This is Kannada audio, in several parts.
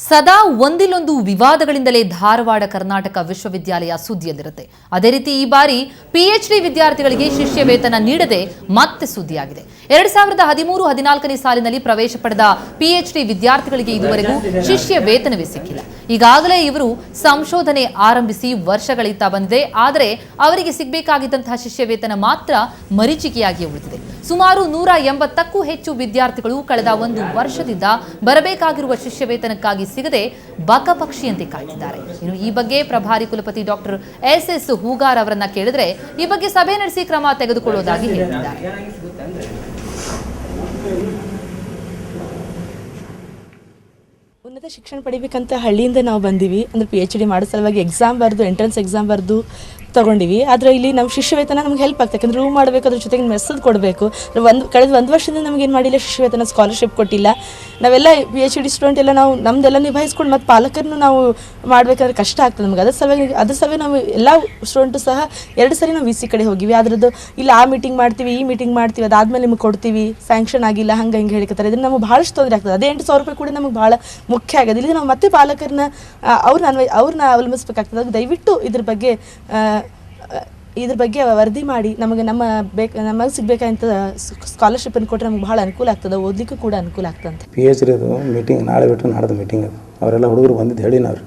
ಸದಾ ಒಂದಿಲ್ಲೊಂದು ವಿವಾದಗಳಿಂದಲೇ ಧಾರವಾಡ ಕರ್ನಾಟಕ ವಿಶ್ವವಿದ್ಯಾಲಯ ಸುದ್ದಿಯಲ್ಲಿರುತ್ತೆ. ಅದೇ ರೀತಿ ಈ ಬಾರಿ ಪಿಎಚ್ಡಿ ವಿದ್ಯಾರ್ಥಿಗಳಿಗೆ ಶಿಷ್ಯ ವೇತನ ನೀಡದೆ ಮತ್ತೆ ಸುದ್ದಿಯಾಗಿದೆ. 2013-14ನೇ ಸಾಲಿನಲ್ಲಿ ಪ್ರವೇಶ ಪಡೆದ ಪಿಎಚ್ಡಿ ವಿದ್ಯಾರ್ಥಿಗಳಿಗೆ ಇದುವರೆಗೂ ಶಿಷ್ಯ ವೇತನವೇ ಸಿಕ್ಕಿಲ್ಲ. ಈಗಾಗಲೇ ಇವರು ಸಂಶೋಧನೆ ಆರಂಭಿಸಿ ವರ್ಷಗಳಿಂದ ಬಂದಿದೆ. ಆದರೆ ಅವರಿಗೆ ಸಿಗಬೇಕಾಗಿದ್ದಂತಹ ಶಿಷ್ಯ ವೇತನ ಮಾತ್ರ ಮರೀಚಿಕೆಯಾಗಿ ಉಳಿದಿದೆ. ಸುಮಾರು 180ಕ್ಕೂ ಹೆಚ್ಚು ವಿದ್ಯಾರ್ಥಿಗಳು ಕಳೆದ ಒಂದು ವರ್ಷದಿಂದ ಬರಬೇಕಾಗಿರುವ ಶಿಷ್ಯ ವೇತನಕ್ಕಾಗಿ ಸಿಗದೆ ಬಕಪಕ್ಷಿಯಂತೆ ಕಾಯ್ತಿದ್ದಾರೆ. ಇನ್ನು ಈ ಬಗ್ಗೆ ಪ್ರಭಾರಿ ಕುಲಪತಿ ಡಾಕ್ಟರ್ ಎಸ್ ಹೂಗಾರ್ ಅವರನ್ನ ಕೇಳಿದ್ರೆ ಈ ಬಗ್ಗೆ ಸಭೆ ನಡೆಸಿ ಕ್ರಮ ತೆಗೆದುಕೊಳ್ಳುವುದಾಗಿ ಹೇಳಿದ್ದಾರೆ. ಉನ್ನತ ಶಿಕ್ಷಣ ಪಡಿಬೇಕಂತ ಹಳ್ಳಿಯಿಂದ ನಾವು ಬಂದೀವಿ. ಅಂದರೆ PhD ಮಾಡೋ ಸಲುವಾಗಿ ಎಕ್ಸಾಮ್ ಬರೆದು ಎಂಟ್ರೆನ್ಸ್ ಎಕ್ಸಾಮ್ ಬರೆದು ತೊಗೊಂಡಿವಿ. ಆದರೆ ಇಲ್ಲಿ ನಮ್ಮ ಶಿಷ್ಯ ವೇತನ ನಮ್ಗೆ ಹೆಲ್ಪ್ ಆಗ್ತದೆ. ಯಾಕಂದರೆ ರೂಮ್ ಮಾಡಬೇಕು, ಅದ್ರ ಜೊತೆಗೆ ಮೆಸ್ಸದು ಕೊಡಬೇಕು. ಕಳೆದ ಒಂದು ವರ್ಷದಿಂದ ನಮಗೇನು ಮಾಡಿಲ್ಲ, ಶಿಷ್ಯ ವೇತನ ಸ್ಕಾಲರ್ಶಿಪ್ ಕೊಟ್ಟಿಲ್ಲ. ನಾವೆಲ್ಲ PhD ಸ್ಟೂಡೆಂಟ್ ಎಲ್ಲ ನಾವು ನಮ್ಮದೆಲ್ಲ ನಿಭಾಯಿಸ್ಕೊಂಡು ಮತ್ತು ಪಾಲಕರನ್ನು ನಾವು ಮಾಡಬೇಕಾದ್ರೆ ಕಷ್ಟ ಆಗ್ತದೆ ನಮ್ಗೆ. ಅದ್ರ ಸಲುವಾಗಿ ನಾವು ಎಲ್ಲ ಸ್ಟೂಡೆಂಟು ಸಹ 2 ಸರಿ ನಾವು VC ಕಡೆ ಹೋಗಿವಿ. ಅದರದ್ದು ಇಲ್ಲ ಆ ಮೀಟಿಂಗ್ ಮಾಡ್ತೀವಿ, ಈ ಮೀಟಿಂಗ್ ಮಾಡ್ತೀವಿ, ಅದಾದಮೇಲೆ ನಿಮಗೆ ಕೊಡ್ತೀವಿ, ಸ್ಯಾಂಕ್ಷನ್ ಆಗಿಲ್ಲ, ಹಿಂಗೆ ಹೇಳಿಕತ್ತಾರೆ. ಇದನ್ನು ನಮಗೆ ಭಾಳಷ್ಟು ತೊಂದರೆ ಆಗ್ತದೆ. ಅದೇ 8,000 ರೂಪಾಯಿ ಕೂಡ ನಮಗೆ ಭಾಳ ಮುಖ್ಯ ಆಗೋದು. ಇಲ್ಲಿ ನಾವು ಮತ್ತೆ ಪಾಲಕರನ್ನ ಅವ್ರನ್ನ ಅವಲಂಬಿಸ್ಬೇಕಾಗ್ತದೆ. ಅದು ದಯವಿಟ್ಟು ಇದ್ರ ಬಗ್ಗೆ ವರದಿ ಮಾಡಿ ನಮಗೆ ನಮಗೆ ಸಿಗಬೇಕಂತ ಸ್ಕಾಲರ್ಶಿಪ್ಪನ್ನು ಕೊಟ್ಟರೆ ನಮ್ಗೆ ಭಾಳ ಅನುಕೂಲ ಆಗ್ತದೆ, ಓದಲಿಕ್ಕೂ ಕೂಡ ಅನುಕೂಲ ಆಗ್ತದೆ. PhDದು ಮೀಟಿಂಗ್ ನಾಳೆ ಬಿಟ್ಟು ನಾಡ್ದು ಮೀಟಿಂಗ್ ಅದು. ಅವರೆಲ್ಲ ಹುಡುಗರು ಬಂದಿದ್ದು ಹೇಳಿನವ್ರು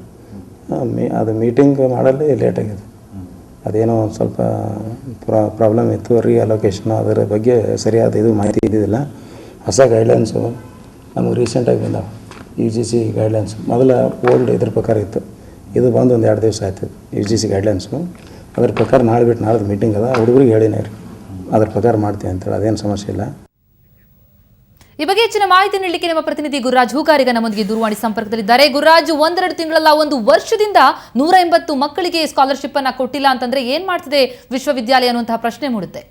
ಅದು ಮೀಟಿಂಗ್ ಮಾಡಲ್ಲೇ ಲೇಟ್ ಆಗಿದೆ. ಅದೇನೋ ಸ್ವಲ್ಪ ಪ್ರಾಬ್ಲಮ್ ಇತ್ತು, ರೀಅಲೋಕೇಶನ್ ಅದರ ಬಗ್ಗೆ ಸರಿಯಾದ ಮಾಹಿತಿ ಇದ್ದಿದ್ದಿಲ್ಲ. ಹೊಸ ಗೈಡ್ಲೈನ್ಸು ನಮಗೆ ರೀಸೆಂಟಾಗಿ ಬಂದಾವೆ. UGC ಗೈಡ್ಲೈನ್ಸ್ ಮೊದಲ ಓಲ್ಡ್ ಇದ್ರ ಪ್ರಕಾರ ಇತ್ತು. ಇದು ಬಂದು ಒಂದು 2 ದಿವಸ ಆಯ್ತು UGC ಗೈಡ್ಲೈನ್ಸು. ಅದ್ರ ಪ್ರಕಾರ ನಾಳೆ ಬಿಟ್ಟು ನಾಳೆ ಮೀಟಿಂಗ್ ಅದ, ಹುಡುಗರಿಗೆ ಹೇಳಿನೇ ರೀ ಅದ್ರ ಪ್ರಕಾರ ಮಾಡ್ತೀವಿ ಅಂತೇಳಿ. ಅದೇನು ಸಮಸ್ಯೆ ಇಲ್ಲ. ಈ ಬಗ್ಗೆ ಹೆಚ್ಚಿನ ಮಾಹಿತಿ ನೀಡಲಿಕ್ಕೆ ನಮ್ಮ ಪ್ರತಿನಿಧಿ ಗುರುರಾಜ್ ಹೂಗಾರಿಗ ನಮ್ಮೊಂದಿಗೆ ದೂರವಾಣಿ ಸಂಪರ್ಕದಲ್ಲಿದ್ದಾರೆ. ಗುರುರಾಜ್, 1-2 ತಿಂಗಳಲ್ಲ, ಒಂದು ವರ್ಷದಿಂದ 180 ಮಕ್ಕಳಿಗೆ ಸ್ಕಾಲರ್ಶಿಪ್ ಅನ್ನ ಕೊಟ್ಟಿಲ್ಲ ಅಂತಂದ್ರೆ ಏನ್ ಮಾಡ್ತಿದೆ ವಿಶ್ವವಿದ್ಯಾಲಯ ಅನ್ನುವಂತಹ ಪ್ರಶ್ನೆ ಮೂಡುತ್ತೆ.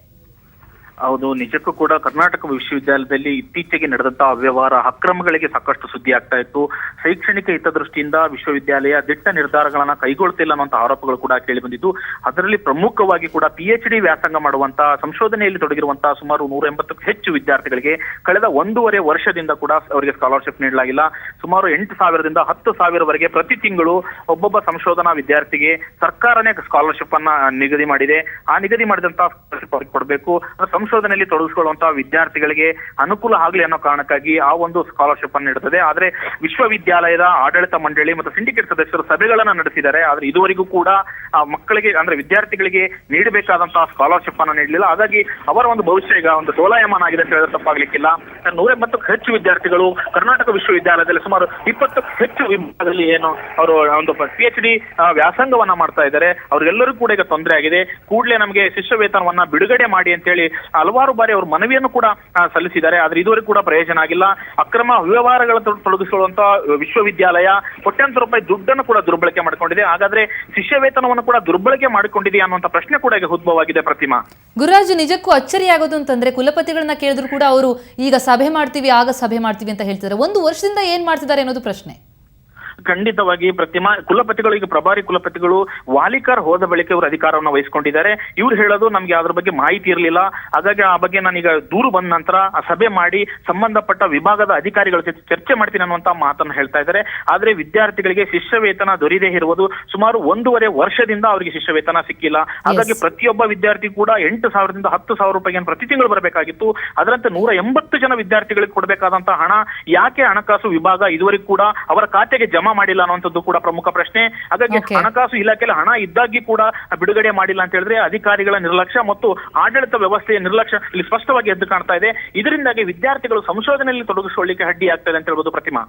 ಹೌದು, ನಿಜಕ್ಕೂ ಕೂಡ ಕರ್ನಾಟಕ ವಿಶ್ವವಿದ್ಯಾಲಯದಲ್ಲಿ ಇತ್ತೀಚೆಗೆ ನಡೆದಂತಹ ಅವ್ಯವಹಾರ ಅಕ್ರಮಗಳಿಗೆ ಸಾಕಷ್ಟು ಸುದ್ದಿ ಆಗ್ತಾ ಇತ್ತು. ಶೈಕ್ಷಣಿಕ ಹಿತದೃಷ್ಟಿಯಿಂದ ವಿಶ್ವವಿದ್ಯಾಲಯ ದಿಟ್ಟ ನಿರ್ಧಾರಗಳನ್ನ ಕೈಗೊಳ್ತಿಲ್ಲ ಅನ್ನುವಂತಹ ಆರೋಪಗಳು ಕೂಡ ಕೇಳಿ ಬಂದಿದ್ದು. ಅದರಲ್ಲಿ ಪ್ರಮುಖವಾಗಿ ಕೂಡ PhD ವ್ಯಾಸಂಗ ಮಾಡುವಂತಹ ಸಂಶೋಧನೆಯಲ್ಲಿ ತೊಡಗಿರುವಂತಹ ಸುಮಾರು 180ಕ್ಕೂ ಹೆಚ್ಚು ವಿದ್ಯಾರ್ಥಿಗಳಿಗೆ ಕಳೆದ 1.5 ವರ್ಷದಿಂದ ಕೂಡ ಅವರಿಗೆ ಸ್ಕಾಲರ್ಶಿಪ್ ನೀಡಲಾಗಿಲ್ಲ. ಸುಮಾರು 8,000ರಿಂದ 10,000ವರೆಗೆ ಪ್ರತಿ ತಿಂಗಳು ಒಬ್ಬೊಬ್ಬ ಸಂಶೋಧನಾ ವಿದ್ಯಾರ್ಥಿಗೆ ಸರ್ಕಾರನೇ ಸ್ಕಾಲರ್ಶಿಪ್ ಅನ್ನ ನಿಗದಿ ಮಾಡಿದೆ. ಆ ನಿಗದಿ ಮಾಡಿದಂತಹ ಸ್ಕಾಲರ್ಶಿಪ್ ಅವರಿಗೆ ಕೊಡಬೇಕು. ಸಂಶೋಧನೆಯಲ್ಲಿ ತೊಡಗಿಸಿಕೊಳ್ಳುವಂತಹ ವಿದ್ಯಾರ್ಥಿಗಳಿಗೆ ಅನುಕೂಲ ಆಗಲಿ ಅನ್ನೋ ಕಾರಣಕ್ಕಾಗಿ ಆ ಒಂದು ಸ್ಕಾಲರ್ಶಿಪ್ ಅನ್ನು ನೀಡುತ್ತದೆ. ಆದ್ರೆ ವಿಶ್ವವಿದ್ಯಾಲಯದ ಆಡಳಿತ ಮಂಡಳಿ ಮತ್ತು ಸಿಂಡಿಕೇಟ್ ಸದಸ್ಯರು ಸಭೆಗಳನ್ನ ನಡೆಸಿದ್ದಾರೆ. ಆದ್ರೆ ಇದುವರೆಗೂ ಕೂಡ ಆ ಮಕ್ಕಳಿಗೆ ಅಂದ್ರೆ ವಿದ್ಯಾರ್ಥಿಗಳಿಗೆ ನೀಡಬೇಕಾದಂತಹ ಸ್ಕಾಲರ್ಶಿಪ್ ಅನ್ನ ನೀಡಲಿಲ್ಲ. ಹಾಗಾಗಿ ಅವರ ಒಂದು ಭವಿಷ್ಯ ಈಗ ಒಂದು ಡೋಲಾಯಮಾನ ಆಗಿದೆ ಅಂತ ಹೇಳಿದ್ರೆ ತಪ್ಪಾಗ್ಲಿಕ್ಕಿಲ್ಲ. 180ಕ್ಕೂ ಹೆಚ್ಚು ವಿದ್ಯಾರ್ಥಿಗಳು ಕರ್ನಾಟಕ ವಿಶ್ವವಿದ್ಯಾಲಯದಲ್ಲಿ ಸುಮಾರು 20ಕ್ಕೂ ಹೆಚ್ಚು ವಿಭಾಗದಲ್ಲಿ ಏನು ಅವರು ಒಂದು PhD ವ್ಯಾಸಂಗವನ್ನ ಮಾಡ್ತಾ ಇದ್ದಾರೆ. ಅವ್ರಿಗೆಲ್ಲರೂ ಕೂಡ ಈಗ ತೊಂದರೆ ಆಗಿದೆ. ಕೂಡಲೇ ನಮಗೆ ಶಿಷ್ಯ ವೇತನವನ್ನ ಬಿಡುಗಡೆ ಮಾಡಿ ಅಂತೇಳಿ ಹಲವಾರು ಬಾರಿ ಅವರು ಮನವಿಯನ್ನು ಕೂಡ ಸಲ್ಲಿಸಿದ್ದಾರೆ. ಆದ್ರೆ ಇದುವರೆಗೂ ಕೂಡ ಪ್ರಯೋಜನ ಆಗಿಲ್ಲ. ಅಕ್ರಮ ವ್ಯವಹಾರಗಳ ತೊಡಗಿಸಿಕೊಳ್ಳುವಂತಹ ವಿಶ್ವವಿದ್ಯಾಲಯ ಕೋಟ್ಯಾಂತರ ರೂಪಾಯಿ ದುಡ್ಡನ್ನು ಕೂಡ ದುರ್ಬಳಕೆ ಮಾಡಿಕೊಂಡಿದೆ. ಹಾಗಾದ್ರೆ ಶಿಷ್ಯ ವೇತನವನ್ನು ಕೂಡ ದುರ್ಬಳಕೆ ಮಾಡಿಕೊಂಡಿದೆಯಾ ಅನ್ನುವಂತ ಪ್ರಶ್ನೆ ಕೂಡ ಈಗ ಉದ್ಭವವಾಗಿದೆ. ಪ್ರತಿಮಾ, ಗುರುರಾಜ್, ನಿಜಕ್ಕೂ ಅಚ್ಚರಿಯಾಗೋದು ಅಂತಂದ್ರೆ ಕುಲಪತಿಗಳನ್ನ ಕೇಳಿದ್ರು ಕೂಡ ಅವರು ಈಗ ಸಭೆ ಮಾಡ್ತೀವಿ ಆಗ ಸಭೆ ಮಾಡ್ತೀವಿ ಅಂತ ಹೇಳ್ತಿದ್ದಾರೆ. 1 ವರ್ಷದಿಂದ ಏನ್ ಮಾಡ್ತಿದ್ದಾರೆ ಅನ್ನೋದು ಪ್ರಶ್ನೆ. ಖಂಡಿತವಾಗಿ ಪ್ರತಿಮಾ, ಕುಲಪತಿಗಳು ಈಗ ಪ್ರಭಾರಿ ಕುಲಪತಿಗಳು ವಾಲಿಕಾರ್ ಹೋದ ಬಳಿಕ ಇವರು ಅಧಿಕಾರವನ್ನು ವಹಿಸಿಕೊಂಡಿದ್ದಾರೆ. ಇವ್ರು ಹೇಳೋದು ನಮ್ಗೆ ಅದ್ರ ಬಗ್ಗೆ ಮಾಹಿತಿ ಇರಲಿಲ್ಲ, ಹಾಗಾಗಿ ಆ ಬಗ್ಗೆ ನಾನೀಗ ದೂರು ಬಂದ ನಂತರ ಆ ಸಭೆ ಮಾಡಿ ಸಂಬಂಧಪಟ್ಟ ವಿಭಾಗದ ಅಧಿಕಾರಿಗಳ ಜೊತೆ ಚರ್ಚೆ ಮಾಡ್ತೀನಿ ಅನ್ನುವಂತ ಮಾತನ್ನು ಹೇಳ್ತಾ ಇದ್ದಾರೆ. ಆದ್ರೆ ವಿದ್ಯಾರ್ಥಿಗಳಿಗೆ ಶಿಷ್ಯ ವೇತನ ದೊರೆಯದೇ ಇರುವುದು ಸುಮಾರು 1.5 ವರ್ಷದಿಂದ ಅವರಿಗೆ ಶಿಷ್ಯ ವೇತನ ಸಿಕ್ಕಿಲ್ಲ. ಹಾಗಾಗಿ ಪ್ರತಿಯೊಬ್ಬ ವಿದ್ಯಾರ್ಥಿ ಕೂಡ 8,000ರಿಂದ 10,000 ರೂಪಾಯಿಗೆ ಪ್ರತಿ ತಿಂಗಳು ಬರಬೇಕಾಗಿತ್ತು. ಅದರಂತೆ 180 ಜನ ವಿದ್ಯಾರ್ಥಿಗಳಿಗೆ ಕೊಡಬೇಕಾದಂತಹ ಹಣ ಯಾಕೆ ಹಣಕಾಸು ವಿಭಾಗ ಇದುವರೆಗೂ ಕೂಡ ಅವರ ಖಾತೆಗೆ ಜಮಾ ಮಾಡಿಲ್ಲ ಅನ್ನುವಂಥದ್ದು ಕೂಡ ಪ್ರಮುಖ ಪ್ರಶ್ನೆ. ಹಾಗಾಗಿ ಹಣಕಾಸು ಇಲಾಖೆಯಲ್ಲಿ ಹಣ ಇದ್ದಾಗಿ ಕೂಡ ಬಿಡುಗಡೆ ಮಾಡಿಲ್ಲ ಅಂತ ಹೇಳಿದ್ರೆ ಅಧಿಕಾರಿಗಳ ನಿರ್ಲಕ್ಷ್ಯ ಮತ್ತು ಆಡಳಿತ ವ್ಯವಸ್ಥೆಯ ನಿರ್ಲಕ್ಷ್ಯ ಇಲ್ಲಿ ಸ್ಪಷ್ಟವಾಗಿ ಎದ್ದು ಕಾಣ್ತಾ ಇದೆ. ಇದರಿಂದಾಗಿ ವಿದ್ಯಾರ್ಥಿಗಳು ಸಂಶೋಧನೆಯಲ್ಲಿ ತೊಡಗಿಸಿಕೊಳ್ಳಲಿಕ್ಕೆ ಅಡ್ಡಿ ಆಗ್ತದೆ ಅಂತ ಹೇಳ್ಬೋದು. ಪ್ರತಿಮಾ.